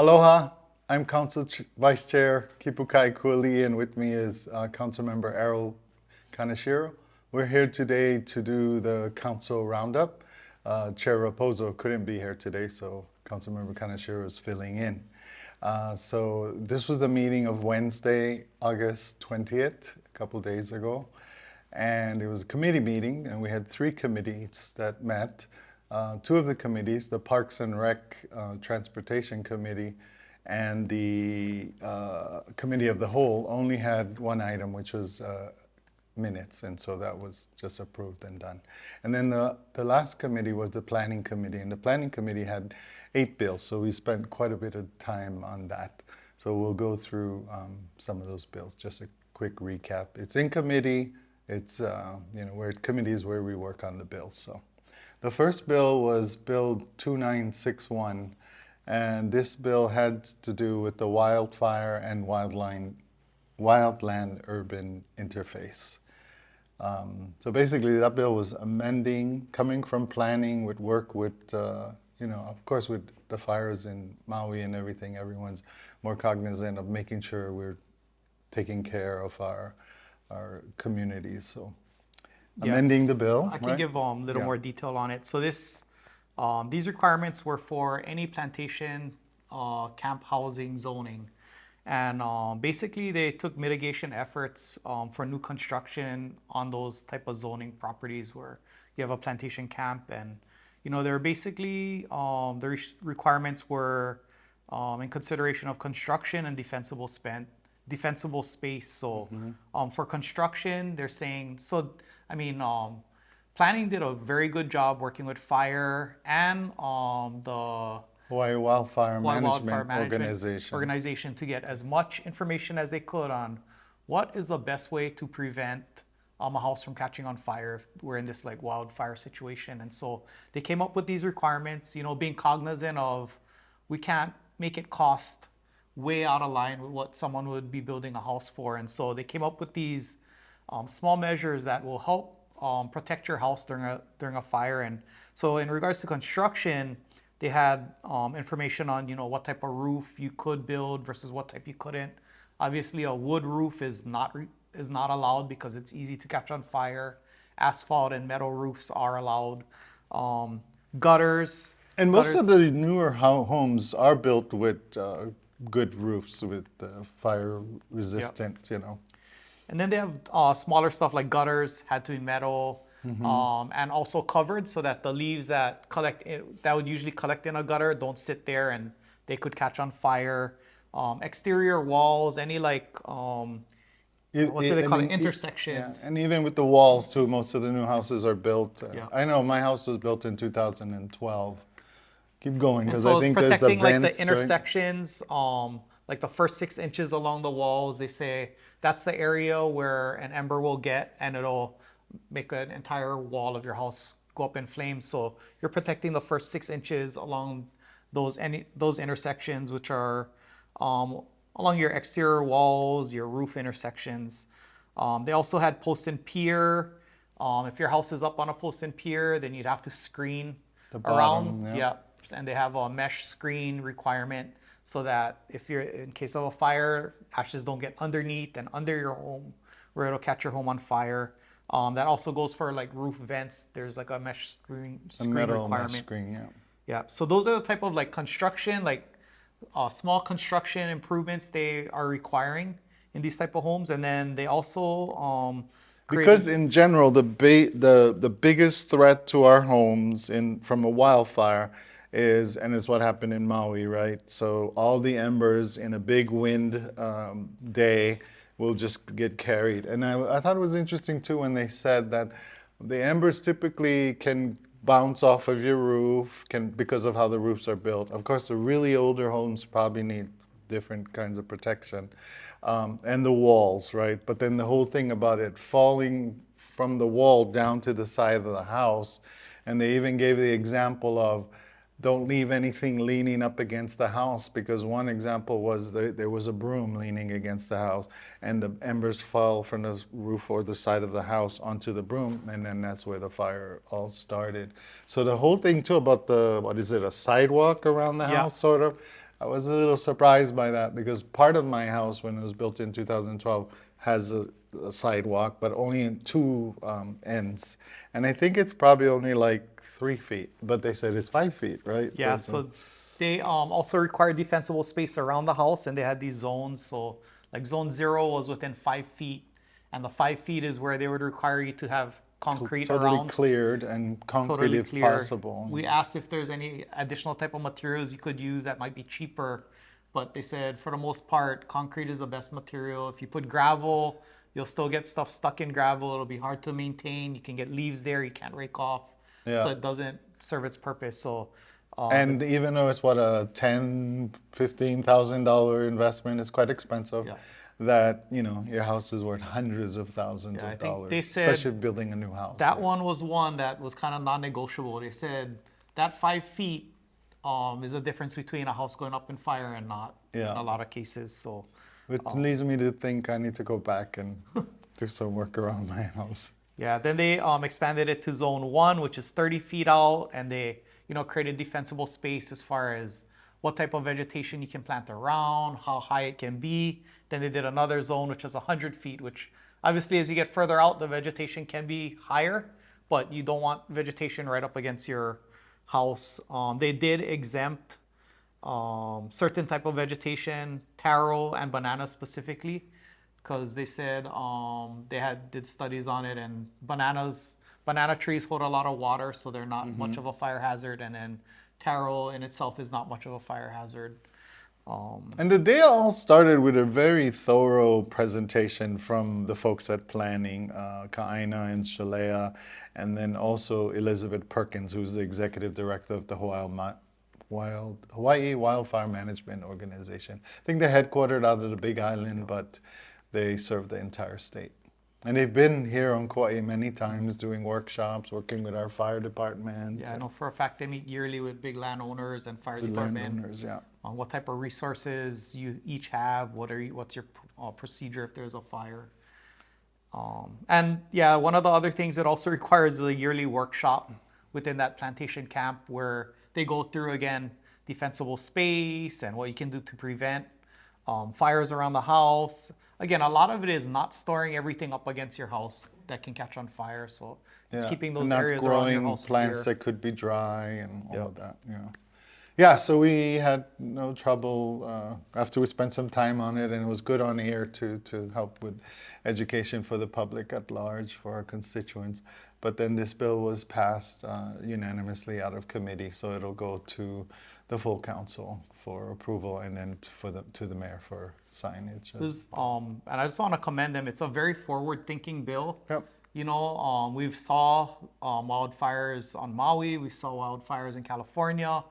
Aloha, I'm Vice Chair Kipukai Kualii, and with me is Council Member Errol Kaneshiro. We're here today to do the Council Roundup. Chair Rapozo couldn't be here today, so Council Member Kaneshiro is filling in. So this was the meeting of Wednesday, August 20th, a couple days ago. And it was a committee meeting, and we had 3 committees that met. 2 of the committees, the Parks and Rec Transportation Committee and the Committee of the Whole, only had 1 item, which was minutes, and so that was just approved and done. And then the last committee was the Planning Committee, and the Planning Committee had 8 bills, so we spent quite a bit of time on that. So we'll go through some of those bills, just a quick recap. It's in committee, it's, where committee is where we work on the bills, so. The first bill was Bill 2961, and this bill had to do with the wildfire and wildland urban interface. So basically that bill was amending, coming from planning, would work with, of course with the fires in Maui and everything, everyone's more cognizant of making sure we're taking care of our communities. So. Amending the bill. I can give a little more detail on it. So these requirements were for any plantation camp housing zoning. And basically they took mitigation efforts for new construction on those type of zoning properties where you have a plantation camp. And, they're basically, the requirements were in consideration of construction and defensible space. So for construction, they're saying, planning did a very good job working with fire and the Hawaii Wildfire Management Organization to get as much information as they could on what is the best way to prevent a house from catching on fire if we're in this wildfire situation. And so they came up with these requirements, being cognizant of we can't make it cost way out of line with what someone would be building a house for. And so they came up with these small measures that will help protect your house during a fire. And so in regards to construction, they had information on what type of roof you could build versus what type you couldn't. Obviously, a wood roof is not allowed because it's easy to catch on fire. Asphalt and metal roofs are allowed. Gutters. And most of the newer homes are built with good roofs, with fire resistant, And then they have smaller stuff like gutters had to be metal, and also covered so that the leaves that would usually collect in a gutter don't sit there and they could catch on fire. Exterior walls, any what do they call it? Intersections. Yeah. And even with the walls too, most of the new houses are built. I know my house was built in 2012. Keep going, because I think there's the vents, the intersections, like the first 6 inches along the walls. They say that's the area where an ember will get, and it'll make an entire wall of your house go up in flames. So you're protecting the first 6 inches along those intersections, which are along your exterior walls, your roof intersections. They also had post and pier. If your house is up on a post and pier, then you'd have to screen the around. Bottom, yeah. And they have a mesh screen requirement so that if you're in case of a fire, ashes don't get underneath and under your home where it'll catch your home on fire. That also goes for roof vents. There's a mesh screen metal requirement. Mesh screen, yeah. Yeah. So those are the type of construction, small construction improvements they are requiring in these type of homes. And then they also because in general, the biggest threat to our homes from a wildfire is what happened in Maui, right? So all the embers in a big wind day will just get carried. And I thought it was interesting too when they said that the embers typically can bounce off of your roof because of how the roofs are built. Of course, the really older homes probably need different kinds of protection. And the walls, right? But then the whole thing about it falling from the wall down to the side of the house, and they even gave the example of don't leave anything leaning up against the house, because one example was there was a broom leaning against the house and the embers fell from the roof or the side of the house onto the broom, and then that's where the fire all started. So the whole thing too about a sidewalk around the house, sort of, I was a little surprised by that because part of my house, when it was built in 2012, has a sidewalk, but only in two ends. And I think it's probably only like 3 feet, but they said it's 5 feet, right? Yeah, so they also require defensible space around the house, and they had these zones. So, like zone 0 was within 5 feet, and the 5 feet is where they would require you to have concrete totally around, cleared and concrete totally if clear. possible. We asked if there's any additional type of materials you could use that might be cheaper, but they said for the most part, concrete is the best material. If you put gravel, you'll still get stuff stuck in gravel. It'll be hard to maintain. You can get leaves there you can't rake off, Yeah. so it doesn't serve its purpose. So. And even though it's what a $10,000-$15,000 investment, it's quite expensive. Yeah. That your house is worth hundreds of thousands Yeah, I of think dollars, they said especially building a new house. That one was one that was kind of non-negotiable. They said that 5 feet is a difference between a house going up in fire and not in a lot of cases. So, Which leads me to think I need to go back and do some work around my house. yeah, then they expanded it to zone 1, which is 30 feet out, and they created defensible space as far as what type of vegetation you can plant around, how high it can be. Then they did another zone, which is 100 feet, which obviously as you get further out, the vegetation can be higher, but you don't want vegetation right up against your house. They did exempt certain type of vegetation, taro and bananas specifically, because they said did studies on it, and banana trees hold a lot of water, so they're not much of a fire hazard, and then taro in itself is not much of a fire hazard. And the day all started with a very thorough presentation from the folks at planning, Kaina and Shalea, and then also Elizabeth Perkins, who's the executive director of the Hawaii Wildfire Management Organization. I think they're headquartered out of the Big Island, but they serve the entire state. And they've been here on Kauai many times doing workshops, working with our fire department. Yeah, I know for a fact they meet yearly with big landowners and fire department. Landowners, yeah. On what type of resources you each have, what's your procedure if there's a fire. And yeah, one of the other things it also requires is a yearly workshop within that plantation camp where they go through again defensible space and what you can do to prevent fires around the house. Again, a lot of it is not storing everything up against your house that can catch on fire. So it's keeping those areas around your house growing plants clear. that could be dry and all of that. Yeah, so we had no trouble after we spent some time on it, and it was good on air to help with education for the public at large, for our constituents. But then this bill was passed unanimously out of committee, so it'll go to the full council for approval, and then to the mayor for signage. And I just want to commend them. It's a very forward-thinking bill. Yep. We've saw wildfires on Maui, we saw wildfires in California,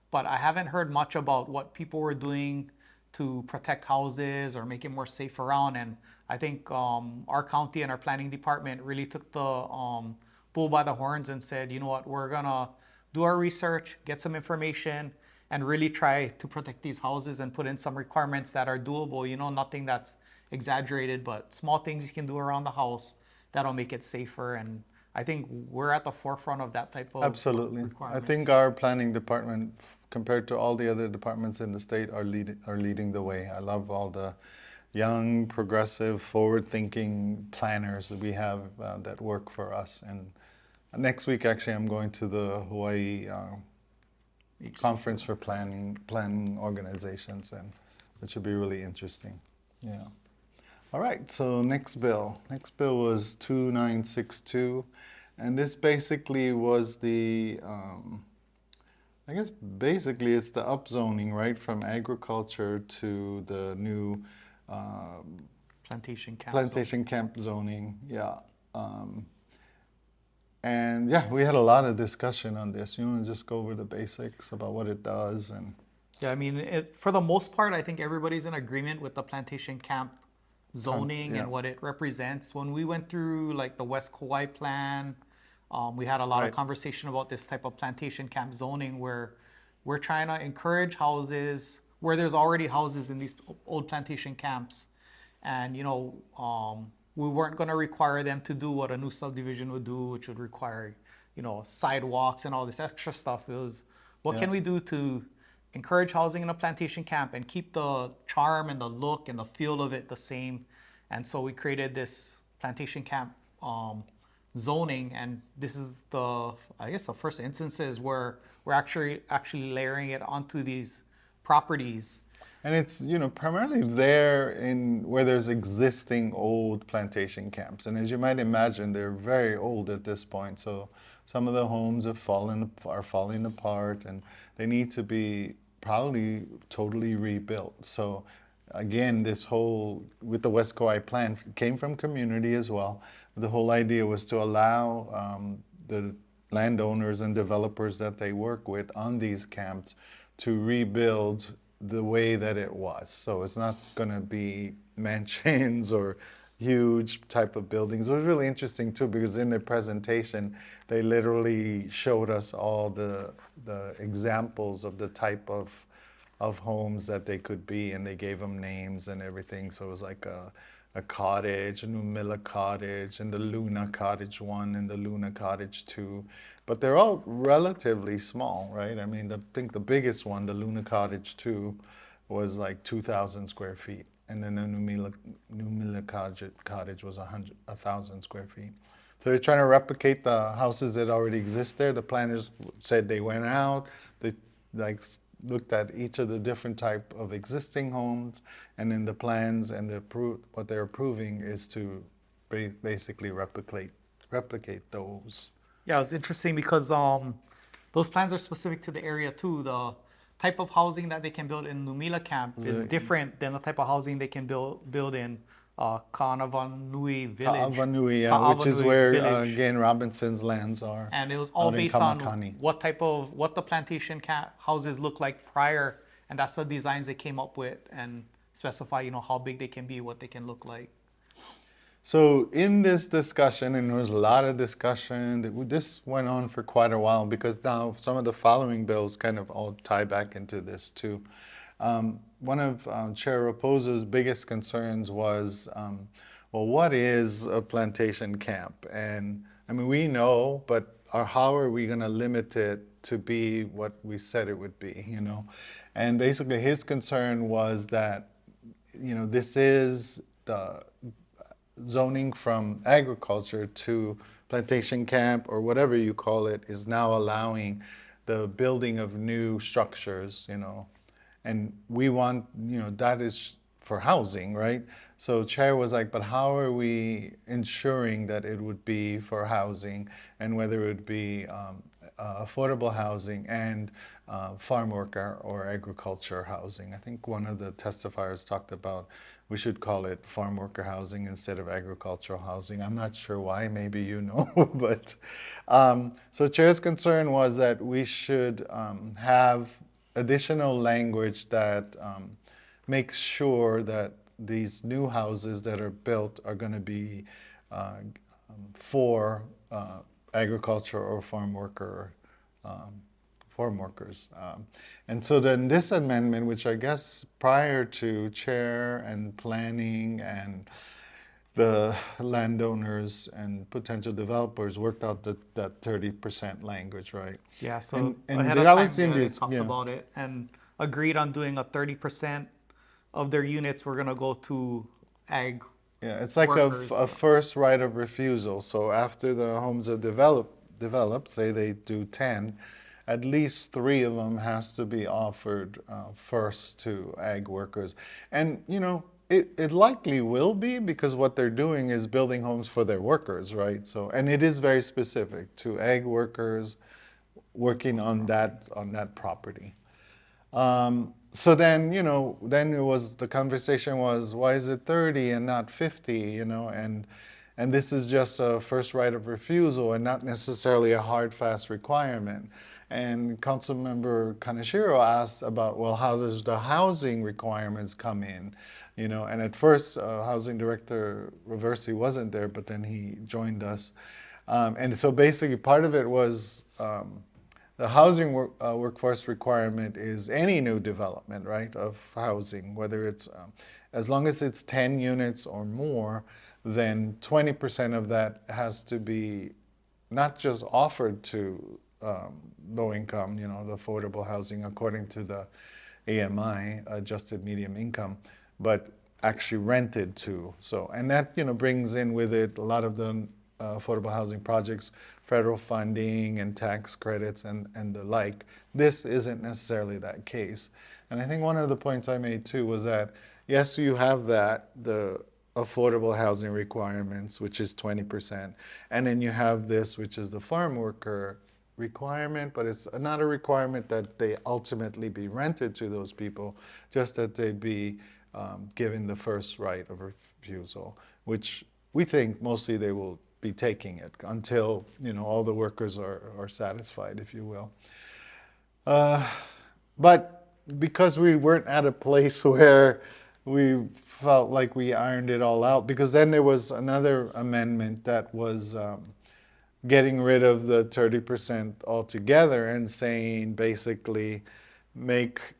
but I haven't heard much about what people were doing to protect houses or make it more safe around. And I think our county and our planning department really took the bull by the horns and said, you know what, we're gonna do our research, get some information, and really try to protect these houses and put in some requirements that are doable. Nothing that's exaggerated, but small things you can do around the house that'll make it safer. And I think we're at the forefront of that type of Absolutely. I requirements. think our planning department, compared to all the other departments in the state, are leading the way. I love all the young, progressive, forward-thinking planners that we have that work for us. And next week, actually, I'm going to the Hawaii conference for planning organizations, and which should be really interesting. Yeah. All right, so next bill. Next bill was 2962, and this basically was the, I guess basically it's the upzoning, right, from agriculture to the new Plantation camp zoning, yeah. And yeah, we had a lot of discussion on this. You want to just go over the basics about what it does? And yeah, I mean, for the most part, I think everybody's in agreement with the plantation camp zoning and what it represents. When we went through like the West Kauai plan, we had a lot of conversation about this type of plantation camp zoning where we're trying to encourage houses where there's already houses in these old plantation camps. And, we weren't going to require them to do what a new subdivision would do, which would require, sidewalks and all this extra stuff. It was, what can we do to encourage housing in a plantation camp and keep the charm and the look and the feel of it the same. And so we created this plantation camp zoning, and this is I guess the first instances where we're actually layering it onto these properties. And it's, primarily there in where there's existing old plantation camps. And as you might imagine, they're very old at this point. So some of the homes are falling apart, and they need to be probably totally rebuilt. So again, this whole, with the West Kauai plan, came from community as well. The whole idea was to allow the landowners and developers that they work with on these camps to rebuild the way that it was. So it's not going to be mansions or huge type of buildings. It was really interesting too, because in the presentation they literally showed us all the examples of the type of homes that they could be, and they gave them names and everything. So it was like a cottage, a Numila cottage, and the Luna Cottage 1 and the Luna Cottage 2. But they're all relatively small, right? I mean, I think the biggest one, the Luna Cottage 2, was like 2,000 square feet. And then the Numila Cottage was 1,000 square feet. So they're trying to replicate the houses that already exist there. The planners said they went out, they looked at each of the different type of existing homes, and then the plans and what they're approving is to basically replicate those. Yeah, it was interesting because those plans are specific to the area too. The type of housing that they can build in Numila camp is different than the type of housing they can build in Ka'anawanui village. Ka'awanui, yeah, which is where, again, Robinson's lands are. And it was all based on what the plantation houses look like prior, and that's the designs they came up with and specify, how big they can be, what they can look like. So in this discussion, and there was a lot of discussion, this went on for quite a while, because now some of the following bills kind of all tie back into this too. One of Chair Rapozo's biggest concerns was, well, what is a plantation camp? And I mean, we know, but how are we going to limit it to be what we said it would be, And basically his concern was that, this is the zoning from agriculture to plantation camp, or whatever you call it, is now allowing the building of new structures, and we want, that is for housing, right? So Chair was like, but how are we ensuring that it would be for housing, and whether it would be affordable housing and farm worker or agriculture housing? I think one of the testifiers talked about we should call it farm worker housing instead of agricultural housing. I'm not sure why, maybe but so Chair's concern was that we should have additional language that makes sure that these new houses that are built are going to be for agriculture or farm workers. And so then this amendment, which I guess prior to Chair and planning and the landowners and potential developers worked out that 30% language, right? Yeah, so and ahead of that time, was in they this, talked about it and agreed on doing a 30% of their units were going to go to ag. Yeah, it's like a first right of refusal. So after the homes are developed, say they do 10, at least 3 of them has to be offered first to ag workers. And, it likely will be, because what they're doing is building homes for their workers, right? So, and it is very specific to ag workers working on that property. So then, then the conversation was, why is it 30 and not 50, and this is just a first right of refusal and not necessarily a hard, fast requirement. And Councilmember Kaneshiro asked about, well, how does the housing requirements come in? And at first, Housing Director Reversi wasn't there, but then he joined us. And so basically part of it was the housing workforce requirement is any new development, right, of housing, whether it's, as long as it's 10 units or more, then 20% of that has to be not just offered to low income, the affordable housing according to the AMI, adjusted medium income, but actually rented to. So, and that, brings in with it a lot of the affordable housing projects, federal funding and tax credits and the like. This isn't necessarily that case. And I think one of the points I made too was that, yes, you have the affordable housing requirements, which is 20%. And then you have this, which is the farm worker requirement, but it's not a requirement that they ultimately be rented to those people, just that they be given the first right of refusal, which we think mostly they will be taking it until, all the workers are satisfied, if you will. But because we weren't at a place where we felt like we ironed it all out, because then there was another amendment that was getting rid of the 30% altogether and saying basically make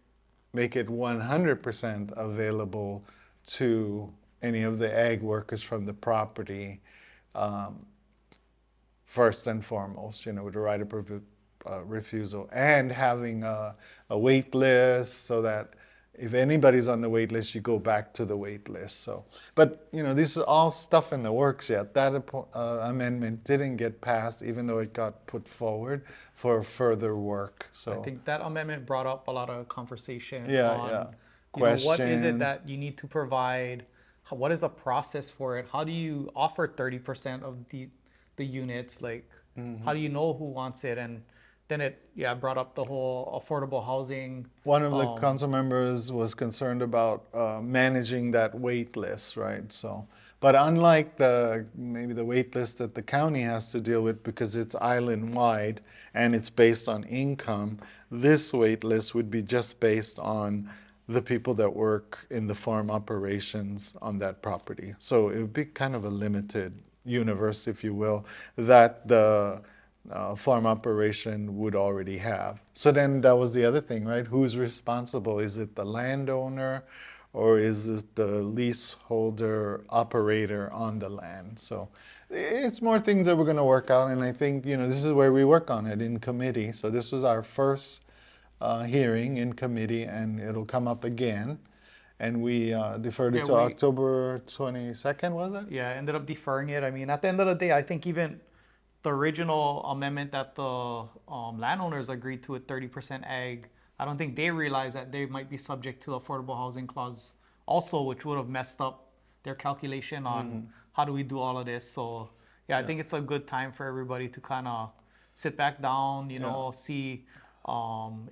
it 100% available to any of the ag workers from the property, first and foremost, with the right of refusal, and having a wait list so that if anybody's on the wait list, you go back to the wait list. So, but this is all stuff in the works yet. That amendment didn't get passed, even though it got put forward for further work. So I think that amendment brought up a lot of conversation on, yeah. what is it Questions. that you need to provide? What is the process for it? How do you offer 30% of the units? Like, how do you know who wants it? And then it brought up the whole affordable housing. One of the council members was concerned about managing that wait list, right? So, but unlike maybe the wait list that the county has to deal with because it's island wide and it's based on income, this wait list would be just based on the people that work in the farm operations on that property. So it would be kind of a limited universe, if you will, that the farm operation would already have. So then that was the other thing, right? Who's responsible? Is it the landowner or is it the leaseholder operator on the land? So it's more things that we're going to work out. And I think, this is where we work on it in committee. So this was our first hearing in committee and it'll come up again. And we deferred it to October 22nd, was it? Yeah, ended up deferring it. I mean, at the end of the day, I think even the original amendment that the landowners agreed to at 30% ag, I don't think they realized that they might be subject to the affordable housing clause also, which would have messed up their calculation on how do we do all of this. So I think it's a good time for everybody to kind of sit back down, see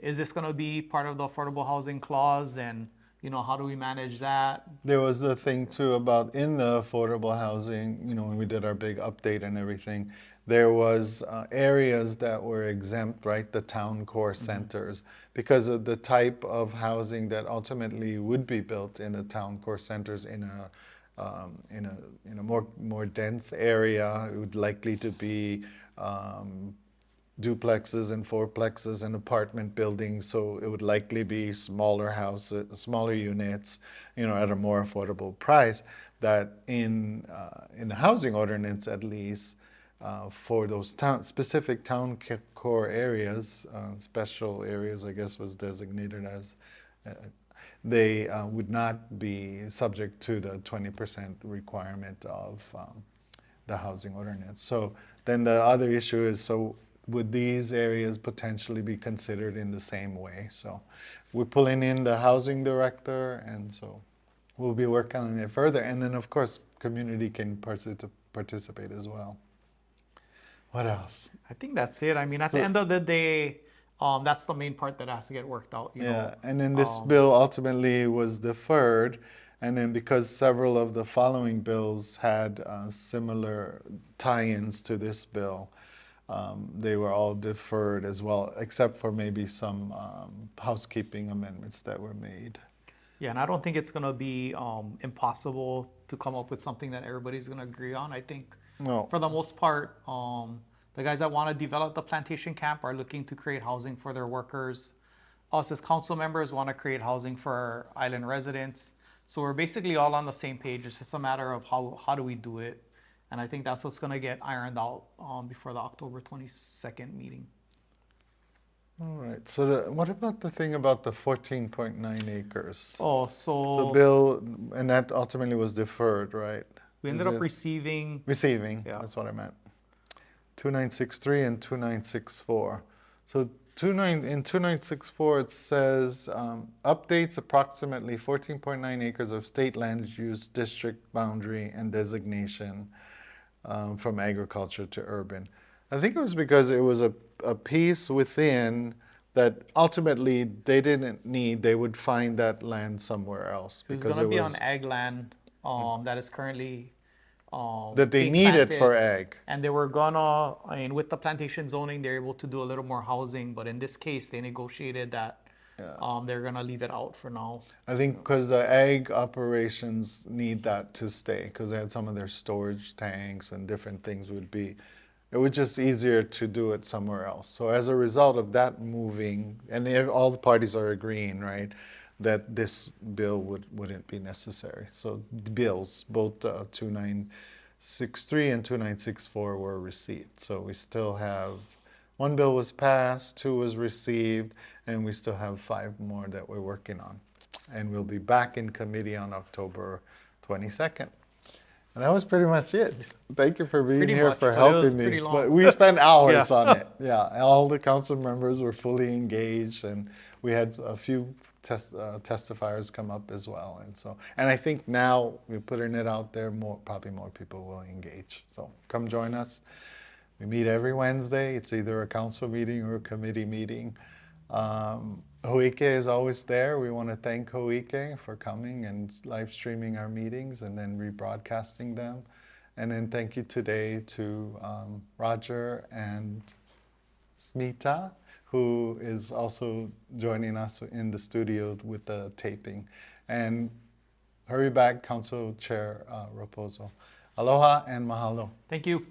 is this going to be part of the affordable housing clause, and how do we manage that? There was the thing too about in the affordable housing, when we did our big update and everything, there was areas that were exempt, right? The town core centers, because of the type of housing that ultimately would be built in the town core centers in a more dense area. It would likely to be duplexes and fourplexes and apartment buildings, so it would likely be smaller houses, smaller units, at a more affordable price. That in the housing ordinance, at least, for those specific town core areas, special areas, I guess, was designated as. They would not be subject to the 20% requirement of the housing ordinance. So then the other issue is, would these areas potentially be considered in the same way? So we're pulling in the housing director, and so we'll be working on it further. And then, of course, community can participate as well. What else? I think that's it. I mean, at the end of the day, that's the main part that has to get worked out. And then this bill ultimately was deferred. And then because several of the following bills had similar tie-ins to this bill, they were all deferred as well, except for maybe some housekeeping amendments that were made. Yeah, and I don't think it's going to be impossible to come up with something that everybody's going to agree on. I think for the most part, the guys that want to develop the plantation camp are looking to create housing for their workers. Us as council members want to create housing for our island residents. So we're basically all on the same page. It's just a matter of how do we do it. And I think that's what's going to get ironed out before the October 22nd meeting. All right. So what about the thing about the 14.9 acres? Oh, The so bill, and that ultimately was deferred, right? we Is ended up it receiving, receiving? yeah, That's what I meant. 2963 and 2964. So in 2964 it says updates approximately 14.9 acres of state land use district boundary and designation from agriculture to urban. I think it was because it was a piece within that ultimately they didn't need. They would find that land somewhere else it was because gonna it be on was ag land that is currently that they being needed planted. for ag. And they were gonna, I mean, with the plantation zoning, they're able to do a little more housing, but in this case, they negotiated that they're gonna leave it out for now. I think because the ag operations need that to stay because they had some of their storage tanks and different things would be, it was just easier to do it somewhere else. So as a result of that moving, and all the parties are agreeing, right, that this bill wouldn't be necessary. So the bills, both 2963 and 2964 were received. So we still have one bill was passed, two was received, and we still have five more that we're working on. And we'll be back in committee on October 22nd. And that was pretty much it. Thank you for being Pretty here, much, for but it was helping me. pretty long. But we spent hours Yeah. on it. Yeah, all the council members were fully engaged, and we had a few testifiers come up as well. And I think now we're putting it out there, probably more people will engage. So come join us. We meet every Wednesday. It's either a council meeting or a committee meeting. Hoike is always there. We want to thank Hoike for coming and live streaming our meetings and then rebroadcasting them. And then thank you today to Roger and Smita, who is also joining us in the studio with the taping. And hurry back, Council Chair Rapozo. Aloha and mahalo. Thank you.